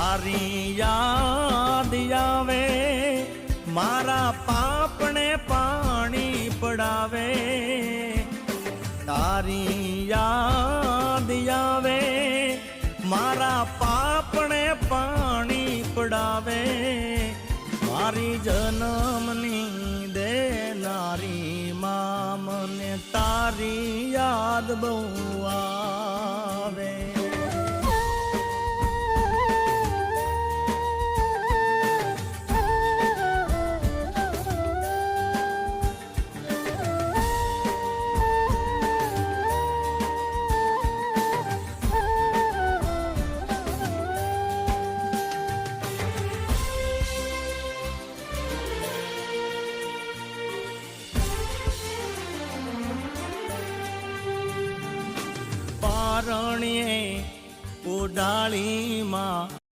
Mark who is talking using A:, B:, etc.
A: તારી યાદ આવે મારા પાપને પાણી પડાવે તારી યાદ આવે મારા પાપને પાણી પડાવે મારી જન્મની દેનારી માં મને તારી યાદ બહુ આવે પારણીએ ઉડાળીમાં